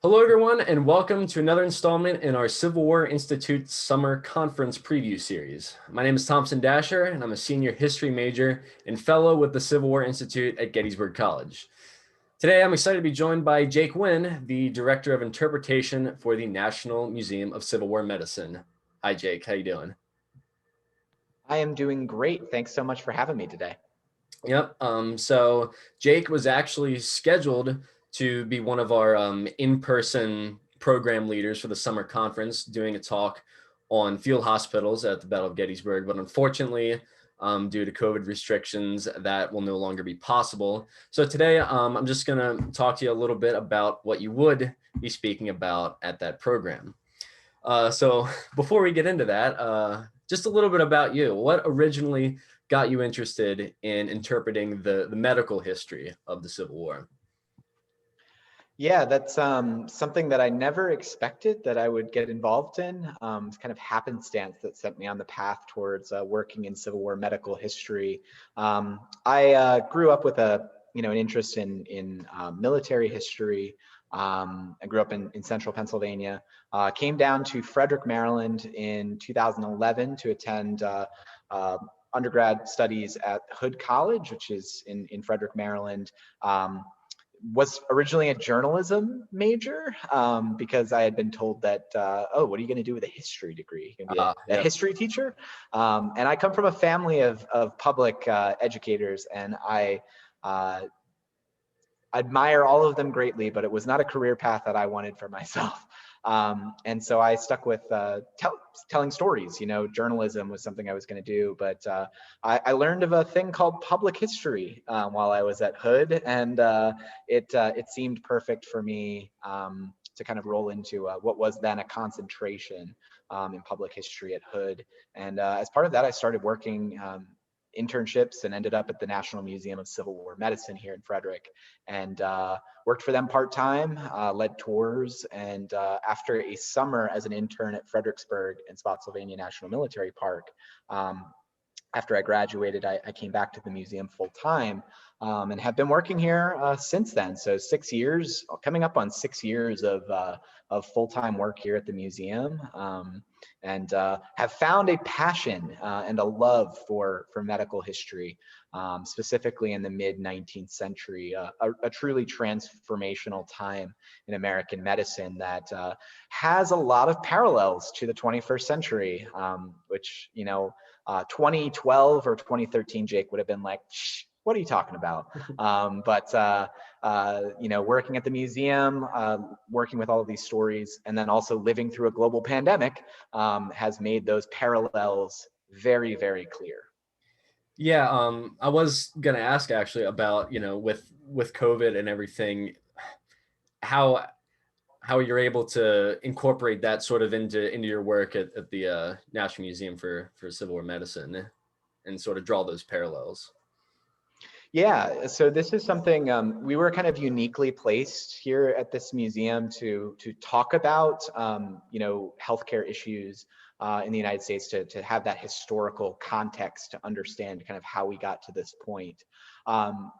Hello, everyone, and welcome to another installment in our Civil War Institute Summer Conference Preview Series. My name is Thompson Dasher, and I'm a senior history major and fellow with the Civil War Institute at Gettysburg College. Today, I'm excited to be joined by Jake Wynn, the Director of Interpretation for the National Museum of Civil War Medicine. Hi, Jake. How you doing? I am doing great. Thanks so much for having me today. Yep. So Jake was actually scheduled to be one of our in-person program leaders for the summer conference, doing a talk on field hospitals at the Battle of Gettysburg. But unfortunately, due to COVID restrictions, that will no longer be possible. So today, I'm just going to talk to you a little bit about what you would be speaking about at that program. So before we get into that, just a little bit about you. What originally got you interested in interpreting the medical history of the Civil War? Yeah, that's something that I never expected that I would get involved in. It's kind of happenstance that set me on the path towards working in Civil War medical history. I grew up with an interest in military history. I grew up in central Pennsylvania. Came down to Frederick, Maryland in 2011 to attend undergrad studies at Hood College, which is in Frederick, Maryland. Was originally a journalism major because I had been told that, oh, what are you going to do with a history degree? You're going to be a Yep. history teacher? And I come from a family of public educators, and I admire all of them greatly, but it was not a career path that I wanted for myself. And so I stuck with telling stories. Journalism was something I was going to do, but I learned of a thing called public history while I was at Hood, and it seemed perfect for me to kind of roll into what was then a concentration in public history at Hood. And as part of that, I started working internships and ended up at the National Museum of Civil War Medicine here in Frederick, and worked for them part-time, led tours, and after a summer as an intern at Fredericksburg and Spotsylvania National Military Park, after I graduated, I came back to the museum full-time and have been working here since then. So 6 years, coming up on 6 years of full-time work here at the museum, and have found a passion and a love for medical history, specifically in the mid-19th century, a truly transformational time in American medicine that has a lot of parallels to the 21st century, which, 2012 or 2013, Jake would have been like, shh, what are you talking about? But working at the museum, working with all of these stories, and then also living through a global pandemic has made those parallels very, very clear. Yeah, I was gonna ask actually about, with COVID and everything, how you're able to incorporate that sort of into your work at the National Museum for Civil War Medicine and sort of draw those parallels. Yeah, so this is something we were kind of uniquely placed here at this museum to talk about, healthcare issues in the United States, to have that historical context to understand kind of how we got to this point.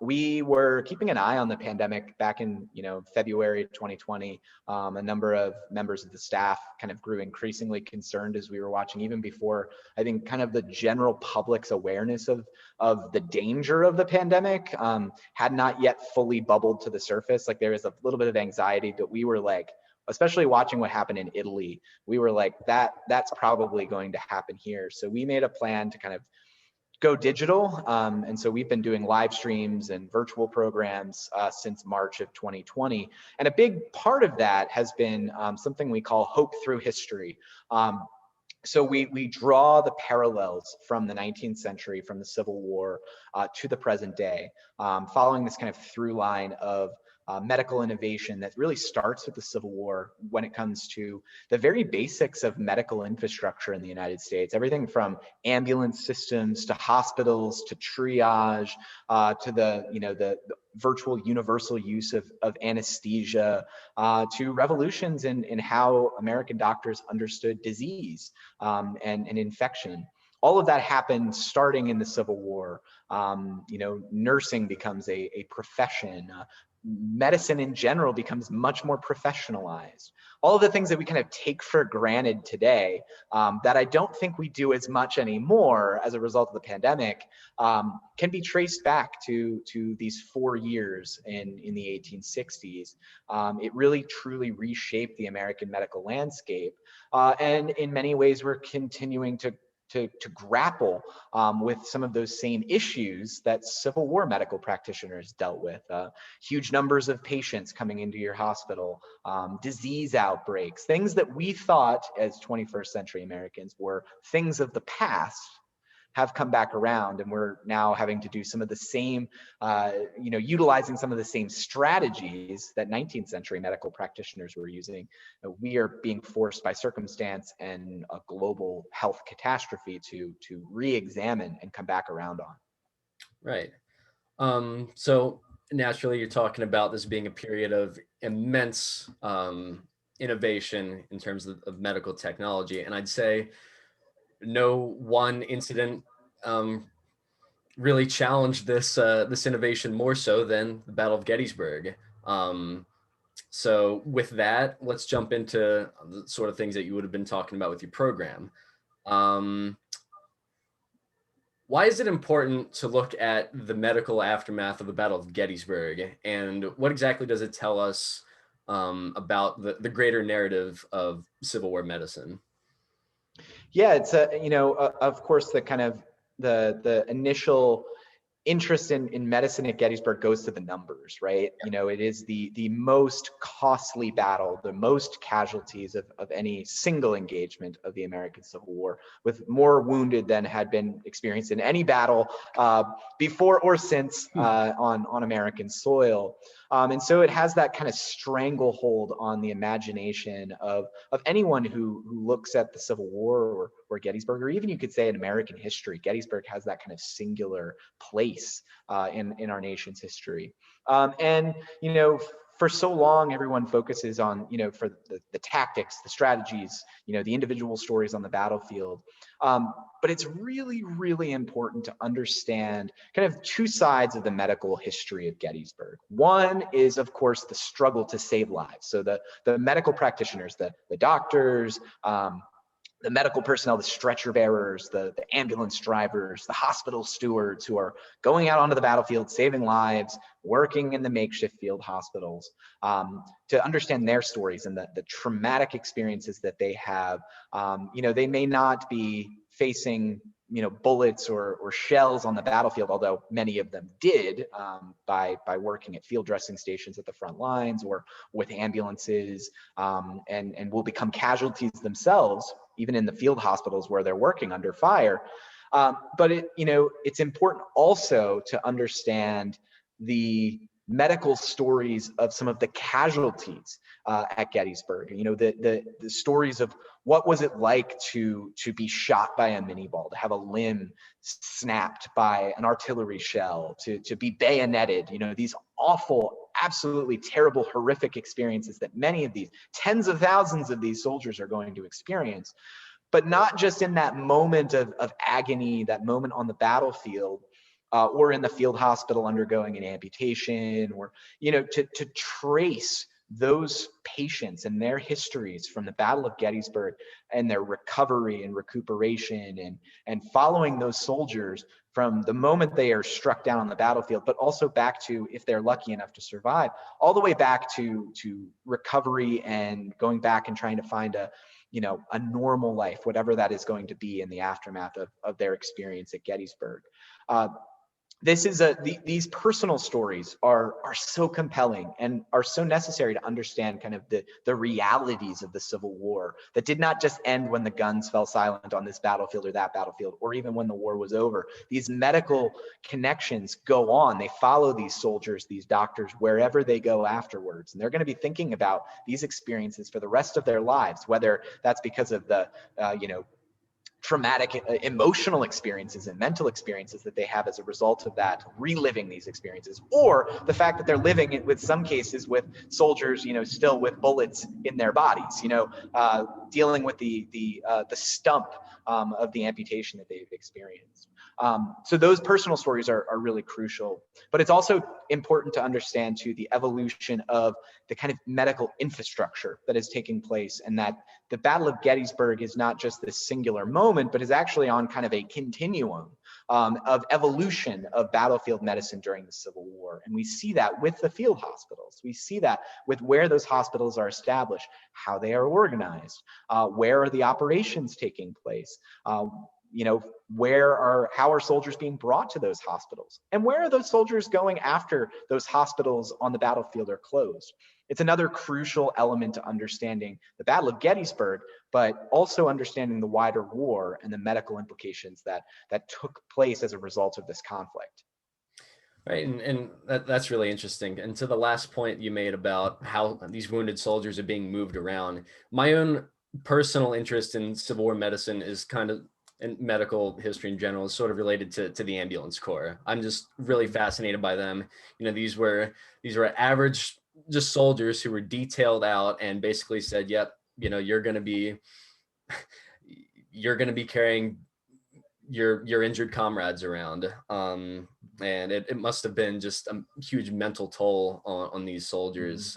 We were keeping an eye on the pandemic back in February 2020. A number of members of the staff kind of grew increasingly concerned as we were watching, even before I think kind of the general public's awareness of the danger of the pandemic had not yet fully bubbled to the surface. Like, there was a little bit of anxiety, but we were like, especially watching what happened in Italy, we were like, that's probably going to happen here. So we made a plan to kind of go digital. And so we've been doing live streams and virtual programs since March of 2020. And a big part of that has been something we call Hope Through History. So we draw the parallels from the 19th century, from the Civil War to the present day, following this kind of through line of medical innovation that really starts with the Civil War when it comes to the very basics of medical infrastructure in the United States. Everything from ambulance systems to hospitals to triage to the virtual universal use of anesthesia to revolutions in how American doctors understood disease and infection. All of that happened starting in the Civil War. Nursing becomes a profession. medicine in general becomes much more professionalized. All of the things that we kind of take for granted today, that I don't think we do as much anymore as a result of the pandemic, can be traced back to these 4 years in the 1860s. It really truly reshaped the American medical landscape. And in many ways, we're continuing to grapple with some of those same issues that Civil War medical practitioners dealt with. Huge numbers of patients coming into your hospital, disease outbreaks, things that we thought as 21st century Americans were things of the past have come back around, and we're now having to do some of the same, utilizing some of the same strategies that 19th century medical practitioners were using. We are being forced by circumstance and a global health catastrophe to re-examine and come back around on. Right. So naturally, you're talking about this being a period of immense innovation in terms of medical technology, and I'd say no one incident really challenged this innovation more so than the Battle of Gettysburg. Um, so with that, let's jump into the sort of things that you would have been talking about with your program. Um, why is it important to look at the medical aftermath of the Battle of Gettysburg, and what exactly does it tell us about the greater narrative of Civil War medicine? Yeah, it's of course, the kind of the initial interest in medicine at Gettysburg goes to the numbers, right? It is the most costly battle, the most casualties of any single engagement of the American Civil War, with more wounded than had been experienced in any battle before or since on American soil. And so it has that kind of stranglehold on the imagination of anyone who looks at the Civil War or Gettysburg, or even you could say in American history. Gettysburg has that kind of singular place in our nation's history. And for so long, everyone focuses on, for the tactics, the strategies, the individual stories on the battlefield. But it's really, really important to understand kind of two sides of the medical history of Gettysburg. One is, of course, the struggle to save lives. So the medical practitioners, the doctors, the medical personnel, the stretcher bearers, the ambulance drivers, the hospital stewards who are going out onto the battlefield, saving lives, working in the makeshift field hospitals, to understand their stories and the traumatic experiences that they have. They may not be facing bullets or shells on the battlefield, although many of them did, by working at field dressing stations at the front lines or with ambulances, and will become casualties themselves, even in the field hospitals where they're working under fire. But it's important also to understand the medical stories of some of the casualties at Gettysburg. The stories of what was it like to be shot by a mini ball, to have a limb snapped by an artillery shell, to be bayoneted. These awful, absolutely terrible, horrific experiences that many of these tens of thousands of these soldiers are going to experience. But not just in that moment of agony, that moment on the battlefield, or in the field hospital undergoing an amputation, or to trace those patients and their histories from the Battle of Gettysburg and their recovery and recuperation, and following those soldiers from the moment they are struck down on the battlefield, but also back to, if they're lucky enough to survive, all the way back to recovery and going back and trying to find a normal life, whatever that is going to be in the aftermath of their experience at Gettysburg. These personal stories are so compelling and are so necessary to understand kind of the realities of the Civil War that did not just end when the guns fell silent on this battlefield or that battlefield, or even when the war was over. These medical connections go on. They follow these soldiers, these doctors, wherever they go afterwards. And they're going to be thinking about these experiences for the rest of their lives, whether that's because of the, traumatic emotional experiences and mental experiences that they have as a result of that, reliving these experiences, or the fact that they're living with some cases with soldiers, still with bullets in their bodies. dealing with the stump of the amputation that they've experienced. So those personal stories are really crucial, but it's also important to understand too the evolution of the kind of medical infrastructure that is taking place, and that the Battle of Gettysburg is not just this singular moment, but is actually on kind of a continuum of evolution of battlefield medicine during the Civil War. And we see that with the field hospitals. We see that with where those hospitals are established, how they are organized, where are the operations taking place, you know, how are soldiers being brought to those hospitals, and where are those soldiers going after those hospitals on the battlefield are closed. It's another crucial element to understanding the Battle of Gettysburg, but also understanding the wider war and the medical implications that took place as a result of this conflict. Right, and that's really interesting. And to the last point you made about how these wounded soldiers are being moved around, my own personal interest in Civil War medicine is kind of, and medical history in general, is sort of related to the ambulance corps. I'm just really fascinated by them. You know, these were average just soldiers who were detailed out and basically said, "Yep, you know, you're gonna be carrying your injured comrades around." And it must have been just a huge mental toll on these soldiers,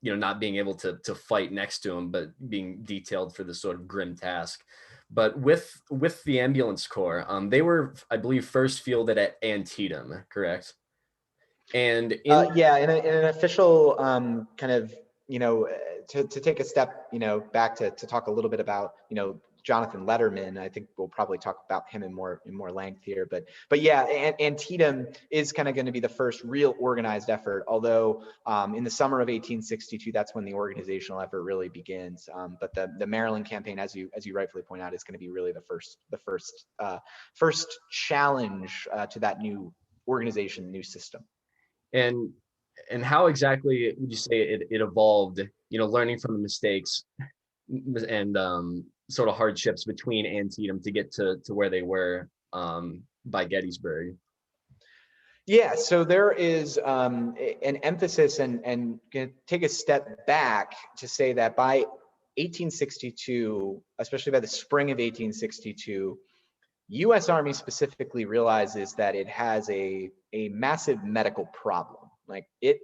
you know, not being able to fight next to them, but being detailed for this sort of grim task. But with the ambulance corps, they were, I believe, first fielded at Antietam, correct? And in Yeah, in an official kind of, you know, to take a step, you know, back to talk a little bit about, you know, Jonathan Letterman. I think we'll probably talk about him in more length here, but yeah, Antietam is kind of going to be the first real organized effort. Although in the summer of 1862, that's when the organizational effort really begins. But the Maryland campaign, as you rightfully point out, is going to be really the first challenge to that new organization, new system. and and how exactly would you say it evolved, you know, learning from the mistakes and sort of hardships between Antietam to get to where they were by Gettysburg? Yeah, so there is an emphasis, and gonna take a step back to say that by 1862, especially by the spring of 1862, U.S. Army specifically realizes that it has a massive medical problem. Like, it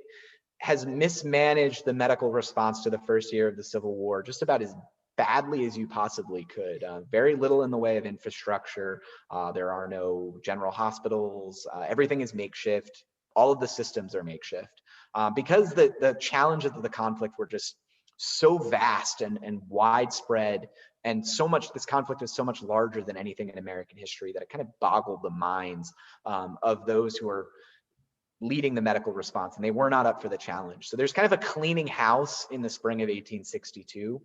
has mismanaged the medical response to the first year of the Civil War just about as badly as you possibly could. Very little in the way of infrastructure. There are no general hospitals. Everything is makeshift. All of the systems are makeshift because the challenges of the conflict were just so vast and widespread, and so much. This conflict is so much larger than anything in American history that it kind of boggled the minds of those who are leading the medical response, and they were not up for the challenge. So there's kind of a cleaning house in the spring of 1862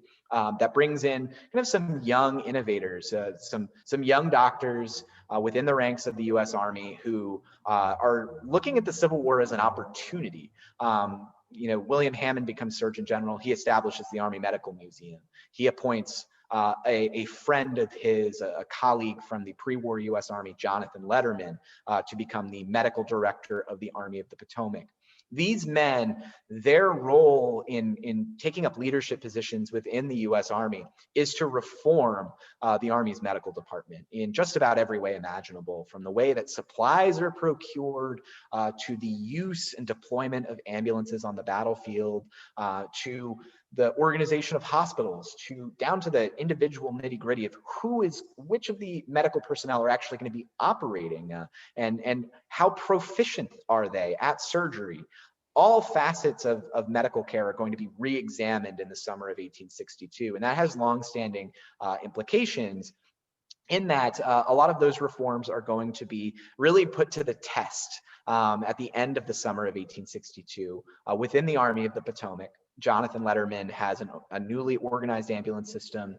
that brings in kind of some young innovators, some young doctors within the ranks of the U.S. Army who are looking at the Civil War as an opportunity. You know, William Hammond becomes Surgeon General. He establishes the Army Medical Museum. He appoints a friend of his, a colleague from the pre-war U.S. Army, Jonathan Letterman, to become the medical director of the Army of the Potomac. These men, their role in taking up leadership positions within the U.S. Army is to reform the Army's medical department in just about every way imaginable, from the way that supplies are procured to the use and deployment of ambulances on the battlefield, to the organization of hospitals, to down to the individual nitty gritty of which of the medical personnel are actually going to be operating, and how proficient are they at surgery. All facets of medical care are going to be re-examined in the summer of 1862, and that has longstanding implications in that a lot of those reforms are going to be really put to the test at the end of the summer of 1862 within the Army of the Potomac. Jonathan Letterman has a newly organized ambulance system,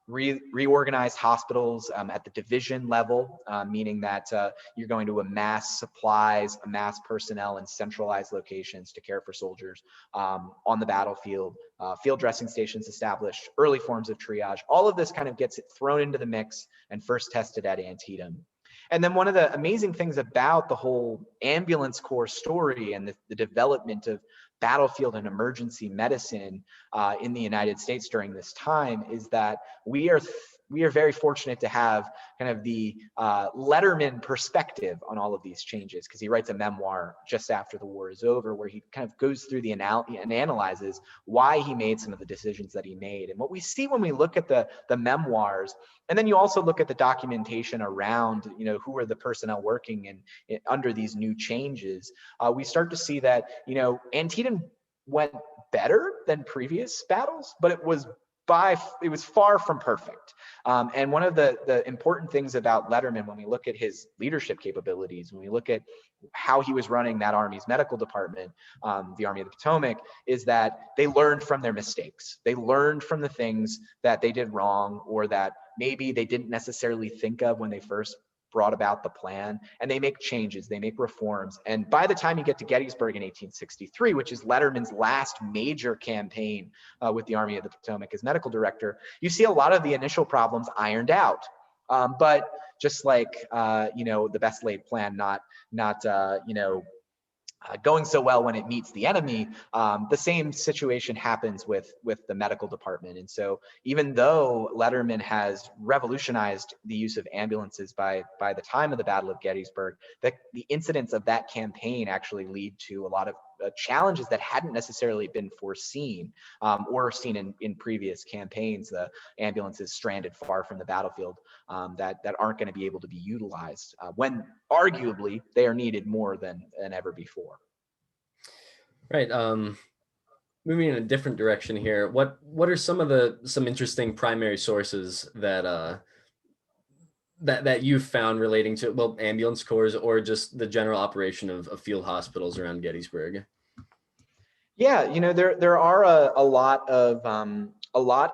reorganized hospitals at the division level, meaning that you're going to amass supplies, amass personnel in centralized locations to care for soldiers on the battlefield. Field dressing stations established, early forms of triage. All of this kind of gets it thrown into the mix and first tested at Antietam. And then one of the amazing things about the whole ambulance corps story and the development of battlefield and emergency medicine in the United States during this time is that we are very fortunate to have kind of the Letterman perspective on all of these changes, because he writes a memoir just after the war is over where he kind of goes through and analyzes why he made some of the decisions that he made. And what we see when we look at the memoirs, and then you also look at the documentation around, who are the personnel working in under these new changes, we start to see that, Antietam went better than previous battles, but it was far from perfect. And one of the important things about Letterman, when we look at his leadership capabilities, when we look at how he was running that Army's medical department, the Army of the Potomac, is that they learned from their mistakes. They learned from the things that they did wrong, or that maybe they didn't necessarily think of when they first brought about the plan, and they make changes, they make reforms. And by the time you get to Gettysburg in 1863, which is Letterman's last major campaign with the Army of the Potomac as medical director, you see a lot of the initial problems ironed out. But just like, the best laid plan, not going so well when it meets the enemy, the same situation happens with the medical department. And so even though Letterman has revolutionized the use of ambulances by the time of the Battle of Gettysburg, the incidents of that campaign actually lead to a lot of challenges that hadn't necessarily been foreseen or seen in previous campaigns. The ambulances stranded far from the battlefield that aren't going to be able to be utilized when arguably they are needed more than ever before. Right. Moving in a different direction here, what are some interesting primary sources that you've found relating to, well, ambulance corps or just the general operation of field hospitals around Gettysburg? Yeah, there are a lot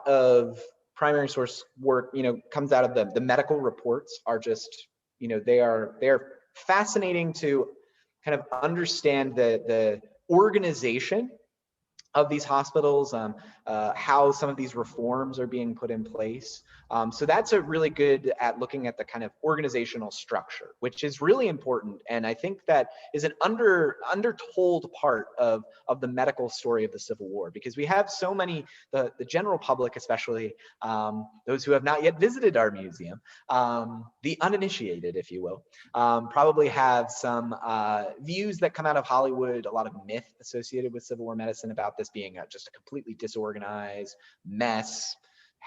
of primary source work, comes out of the medical reports are just, they're fascinating to kind of understand the organization of these hospitals, how some of these reforms are being put in place. So that's a really good at looking at the kind of organizational structure, which is really important. And I think that is an undertold part of the medical story of the Civil War, because we have so many, the general public, especially those who have not yet visited our museum, the uninitiated, if you will, probably have some views that come out of Hollywood, a lot of myth associated with Civil War medicine about this being just a completely disorganized mess,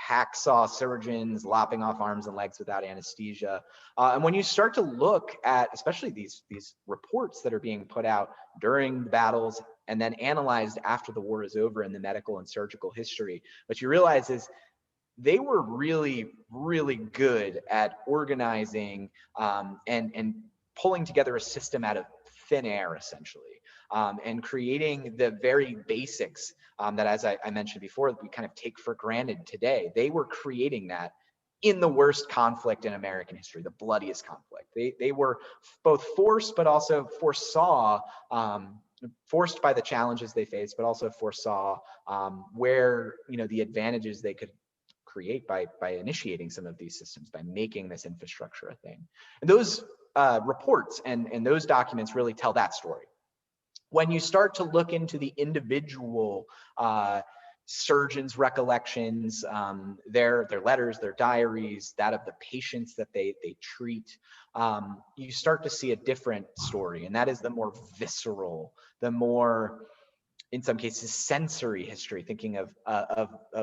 hacksaw surgeons lopping off arms and legs without anesthesia. And when you start to look at especially these reports that are being put out during the battles and then analyzed after the war is over in the medical and surgical history, what you realize is they were really, really good at organizing and pulling together a system out of thin air, essentially. And creating the very basics that, as I mentioned before, we kind of take for granted today. They were creating that in the worst conflict in American history, the bloodiest conflict. They were both forced, but also foresaw, forced by the challenges they faced, but also foresaw where, the advantages they could create by initiating some of these systems, by making this infrastructure a thing. And those reports and those documents really tell that story. When you start to look into the individual surgeons' recollections, their letters, their diaries, that of the patients that they treat, you start to see a different story. And that is the more visceral, the more, in some cases, sensory history, thinking of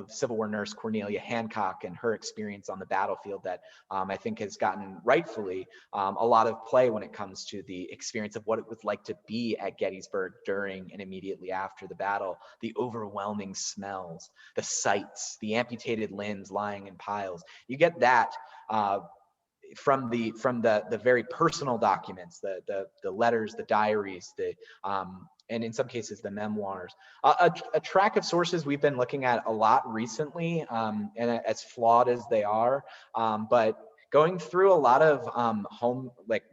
Civil War nurse Cornelia Hancock and her experience on the battlefield that I think has gotten rightfully a lot of play when it comes to the experience of what it was like to be at Gettysburg during and immediately after the battle, the overwhelming smells, the sights, the amputated limbs lying in piles. You get that from the very personal documents, the letters, the diaries, and in some cases the memoirs. A track of sources we've been looking at a lot recently, and as flawed as they are, but going through a lot of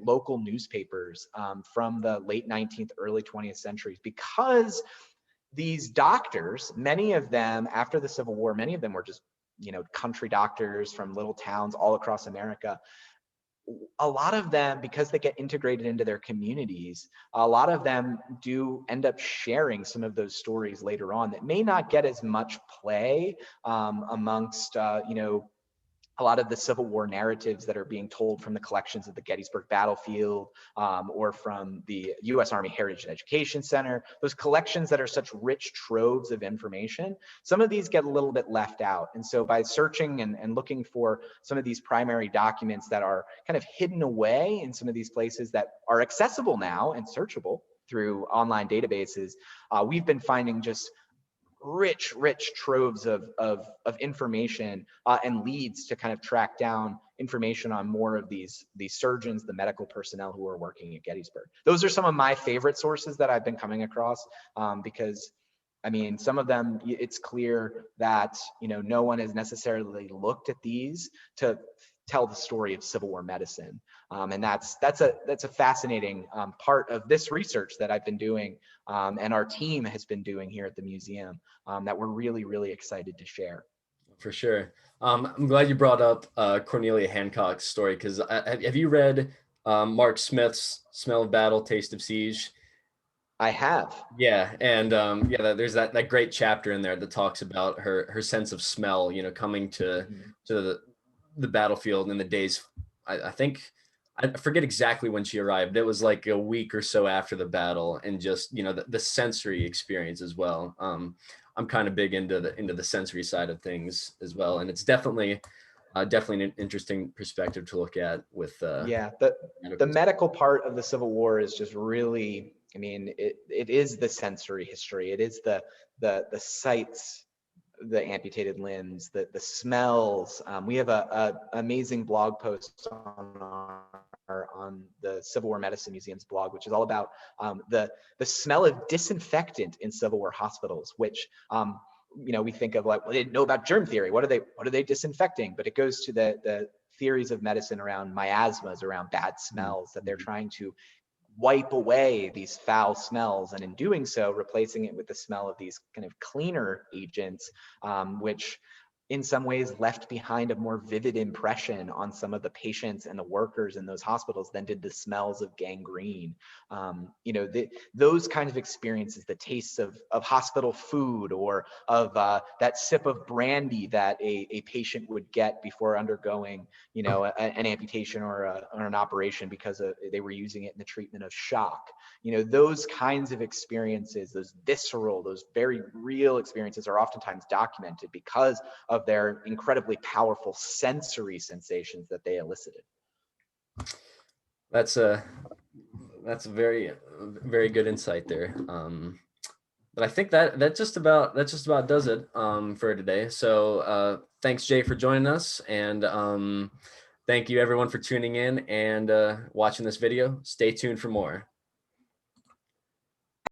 local newspapers from the late 19th, early 20th centuries, because these doctors, many of them after the Civil War, many of them were just country doctors from little towns all across America. a lot of them, because they get integrated into their communities, a lot of them do end up sharing some of those stories later on that may not get as much play amongst, a lot of the Civil War narratives that are being told from the collections of the Gettysburg battlefield, or from the U.S. Army Heritage and Education Center, those collections that are such rich troves of information, some of these get a little bit left out. And so by searching and looking for some of these primary documents that are kind of hidden away in some of these places that are accessible now and searchable through online databases, we've been finding just rich troves of information and leads to kind of track down information on more of these surgeons, the medical personnel who are working at Gettysburg. Those are some of my favorite sources that I've been coming across, because I mean, some of them, it's clear that, no one has necessarily looked at these to tell the story of Civil War medicine. And that's a fascinating part of this research that I've been doing, and our team has been doing here at the museum, that we're really excited to share. For sure. I'm glad you brought up Cornelia Hancock's story, because have you read Mark Smith's Smell of Battle, Taste of Siege? I have. Yeah, and yeah, there's that great chapter in there that talks about her sense of smell, coming Mhm. to the battlefield in the days. I think I forget exactly when she arrived. It was like a week or so after the battle, and just the sensory experience as well. I'm kind of big into the sensory side of things as well, and it's definitely an interesting perspective to look at with Yeah, the medical. medical part of the Civil War is just really, I mean, it is the sensory history. It is the sights, the amputated limbs, the smells. We have a amazing blog post on the Civil War Medicine Museum's blog, which is all about the smell of disinfectant in Civil War hospitals, which we think of like, well, they didn't know about germ theory. What are they disinfecting? But it goes to the theories of medicine around miasmas, around bad smells, that they're trying to wipe away these foul smells, and in doing so replacing it with the smell of these kind of cleaner agents, which in some ways left behind a more vivid impression on some of the patients and the workers in those hospitals than did the smells of gangrene. Those kind of experiences, the tastes of hospital food, or of that sip of brandy that a patient would get before undergoing an amputation or an operation, because they were using it in the treatment of shock. Those kinds of experiences, those visceral, those very real experiences, are oftentimes documented because of their incredibly powerful sensory sensations that they elicited. That's a that's a very good insight there. But I think that just about does it for today. So thanks, Jay, for joining us, and thank you everyone for tuning in and watching this video. Stay tuned for more.